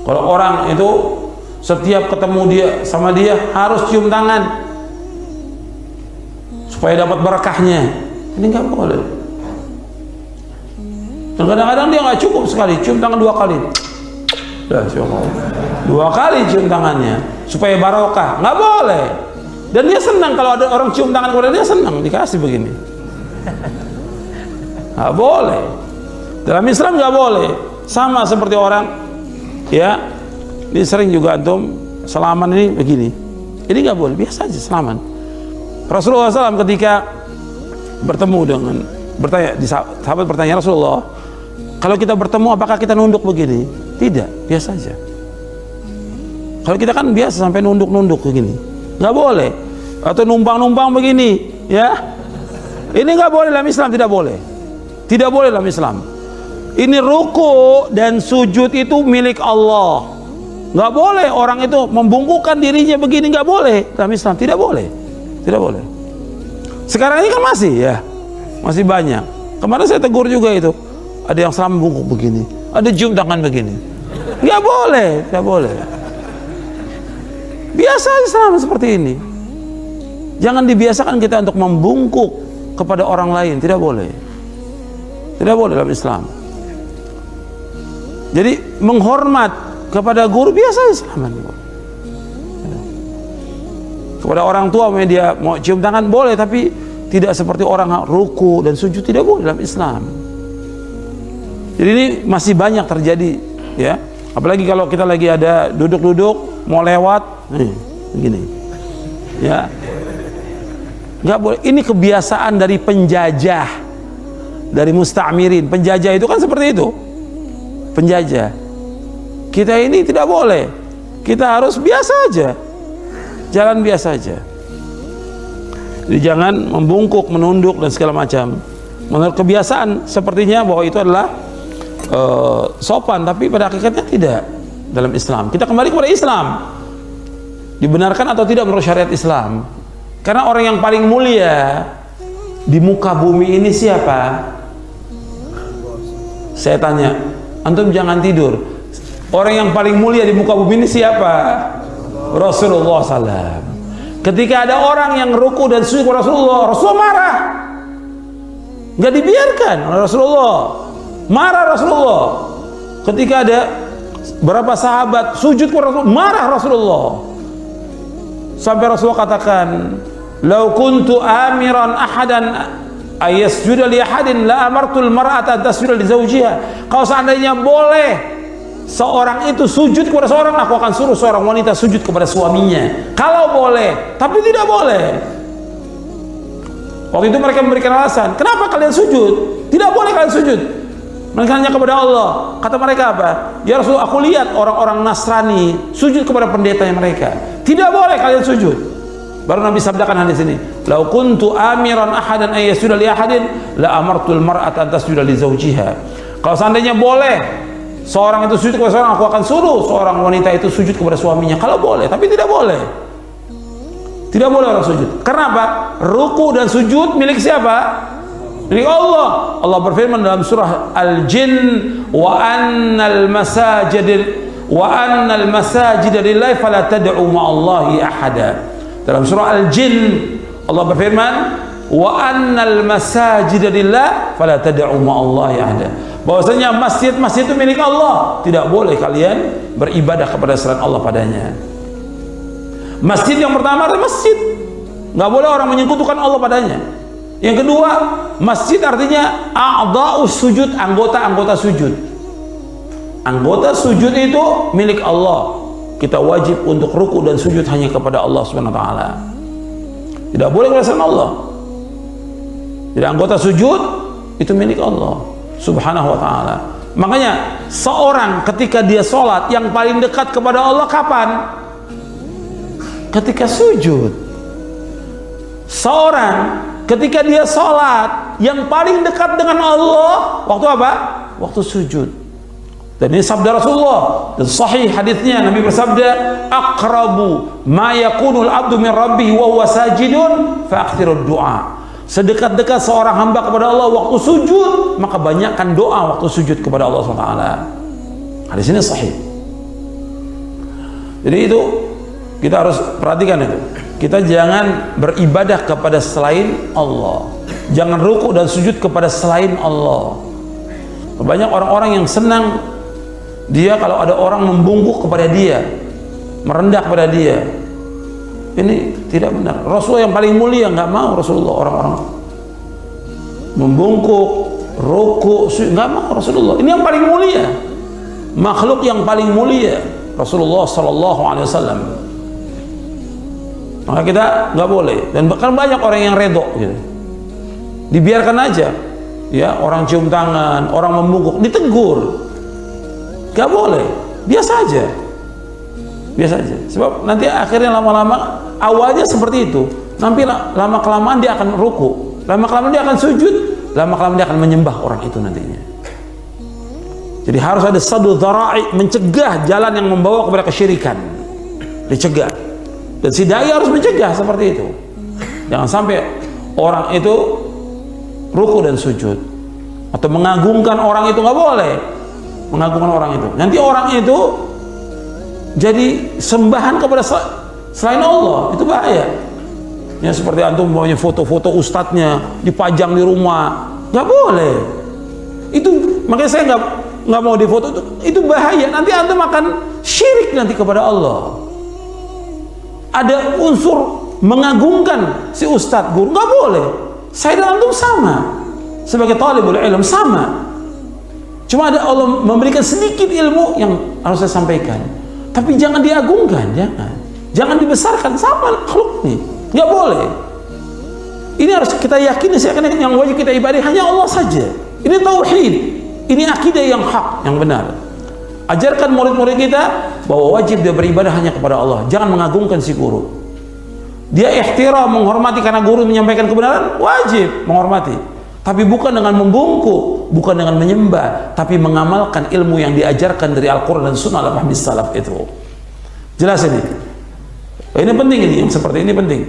Kalau orang itu setiap ketemu dia sama dia harus cium tangan supaya dapat berkahnya, ini nggak boleh. Dan kadang-kadang dia nggak cukup sekali, cium tangan 2 kali. Dah, 2 kali cium tangannya supaya barokah, nggak boleh. Dan dia senang kalau ada orang cium tangan kepada dia, senang dikasih begini. Nggak boleh. Dalam Islam nggak boleh. Sama seperti orang, ya, ini sering juga antum salaman ini begini. Ini nggak boleh, biasa aja salaman. Rasulullah SAW ketika bertemu dengan sahabat bertanya, Rasulullah, kalau kita bertemu apakah kita nunduk begini? Tidak, biasa aja. Kalau kita kan biasa sampai nunduk-nunduk begini, nggak boleh. Atau numpang-numpang begini, ya. Ini nggak boleh dalam Islam, tidak boleh. Tidak boleh dalam Islam. Ini ruku dan sujud itu milik Allah. Nggak boleh orang itu membungkukkan dirinya begini, nggak boleh dalam Islam, tidak boleh, tidak boleh. Sekarang ini kan masih, ya, masih banyak. Kemarin saya tegur juga itu, ada yang salam bungkuk begini, ada cium tangan begini, nggak boleh, nggak boleh. Biasa aja sama seperti ini. Jangan dibiasakan kita untuk membungkuk kepada orang lain, tidak boleh, tidak boleh dalam Islam. Jadi menghormat kepada guru biasa Islam. Kepada orang tua dia mau cium tangan boleh, tapi tidak seperti orang ruku dan sujud, tidak boleh dalam Islam. Jadi ini masih banyak terjadi, ya. Apalagi kalau kita lagi ada duduk-duduk mau lewat, begini, ya, nggak boleh. Ini kebiasaan dari penjajah, dari musta'mirin. Penjajah itu kan seperti itu. Penjajah. Kita ini tidak boleh. Kita harus biasa aja. Jalan biasa aja. Jadi jangan membungkuk, menunduk dan segala macam. Menurut kebiasaan sepertinya bahwa itu adalah sopan, tapi pada hakikatnya tidak dalam Islam. Kita kembali kepada Islam. Dibenarkan atau tidak menurut syariat Islam? Karena orang yang paling mulia di muka bumi ini siapa? Saya tanya, antum jangan tidur. Orang yang paling mulia di muka bumi ini siapa? Rasulullah SAW. Ketika ada orang yang ruku dan sujud kepada Rasulullah, Rasulullah marah. Nggak dibiarkan oleh Rasulullah. Marah Rasulullah. Ketika ada beberapa sahabat sujud kepada Rasulullah, marah Rasulullah. Sampai Rasulullah katakan, "Lau kuntu amiran ahadan ayasjuda li ahadin la amartul mar'ata tasjuda li zawjiha." Kalau seandainya boleh seorang itu sujud kepada seorang, aku akan suruh seorang wanita sujud kepada suaminya. Kalau boleh, tapi tidak boleh. Waktu itu mereka memberikan alasan, kenapa kalian sujud? Tidak boleh kalian sujud. Mereka hanya kepada Allah. Kata mereka apa? Ya Rasulullah, aku lihat orang-orang Nasrani sujud kepada pendetanya mereka. Tidak boleh kalian sujud. Baru Nabi sabdakan hadis ini, "Lau kuntu amiran ahadan ayyasjuda li ahadin la amartul mar'ata an tasjuda li zawjiha." Kalau seandainya boleh seorang itu sujud kepada seorang, aku akan suruh seorang wanita itu sujud kepada suaminya. Kalau boleh, tapi tidak boleh. Tidak boleh orang sujud. Kenapa? Ruku dan sujud milik siapa? Milik Allah. Allah berfirman dalam surah Al-Jin, wa annal masajida lillahi fala tad'u ma'allahi ahada. Dalam surah Al-Jin Allah berfirman, wa annal masajida lillahi fala tad'u ma'allahi ahada. Bahwasanya masjid-masjid itu milik Allah, tidak boleh kalian beribadah kepada selain Allah padanya. Masjid yang pertama adalah masjid, nggak boleh orang menyekutukan Allah padanya. Yang kedua, masjid artinya a'dha'us sujud, anggota-anggota sujud. Anggota sujud itu milik Allah. Kita wajib untuk ruku dan sujud hanya kepada Allah Subhanahu wa taala. Tidak boleh kepada selain Allah. Jadi anggota sujud itu milik Allah Subhanahu wa ta'ala. Makanya seorang ketika dia sholat yang paling dekat kepada Allah kapan? Ketika sujud. Seorang ketika dia sholat yang paling dekat dengan Allah waktu apa? Waktu sujud. Dan ini sabda Rasulullah dan sahih hadisnya, Nabi bersabda, aqrabu ma yakunul abdu min rabbih wa huwa sajidun fa akthirud du'a. Sedekat-dekat seorang hamba kepada Allah waktu sujud, maka banyakkan doa waktu sujud kepada Allah SWT. Hadis ini sahih. Jadi itu kita harus perhatikan itu. Kita jangan beribadah kepada selain Allah. Jangan ruku dan sujud kepada selain Allah. Banyak orang-orang yang senang dia kalau ada orang membungkuk kepada dia, merendah kepada dia. Ini tidak benar. Rasulullah yang paling mulia nggak mau Rasulullah orang-orang membungkuk, ruku, nggak mau Rasulullah. Ini yang paling mulia, makhluk yang paling mulia Rasulullah Sallallahu Alaihi Wasallam. Maka kita nggak boleh. Dan bahkan banyak orang yang redo, gitu. Dibiarkan aja, ya, orang cium tangan, orang membungkuk, ditegur, nggak boleh, biasa aja, biasa aja. Sebab nanti akhirnya lama-lama awalnya seperti itu, nanti lama kelamaan dia akan ruku, lama kelamaan dia akan sujud, lama kelamaan dia akan menyembah orang itu nantinya. Jadi harus ada sadu dzara'i, mencegah jalan yang membawa kepada kesyirikan, dicegah. Dan si dai harus mencegah seperti itu. Jangan sampai orang itu ruku dan sujud atau mengagungkan orang itu, nggak boleh mengagungkan orang itu. Nanti orang itu jadi sembahan kepada selain Allah, itu bahaya. Ya, seperti antum maunya foto-foto ustadznya dipajang di rumah, nggak boleh. Itu makanya saya nggak mau difoto, itu bahaya. Nanti antum akan syirik nanti kepada Allah. Ada unsur mengagungkan si ustadz guru, nggak boleh. Saya dan antum sama sebagai talibul ilm, sama. Cuma ada Allah memberikan sedikit ilmu yang harus saya sampaikan, tapi jangan diagungkan, jangan dibesarkan, sama makhluk nih, nggak boleh. Ini harus kita yakini, yang wajib kita ibadah hanya Allah saja. Ini tauhid, ini akidah yang hak, yang benar. Ajarkan murid-murid kita bahwa wajib dia beribadah hanya kepada Allah, jangan mengagungkan si guru. Dia ihtiram, menghormati karena guru menyampaikan kebenaran, wajib menghormati, tapi bukan dengan membungkuk, bukan dengan menyembah, tapi mengamalkan ilmu yang diajarkan dari Al-Quran dan Sunnah al-Fahmi salaf itu. Jelas ini? Ini penting, ini yang seperti ini penting.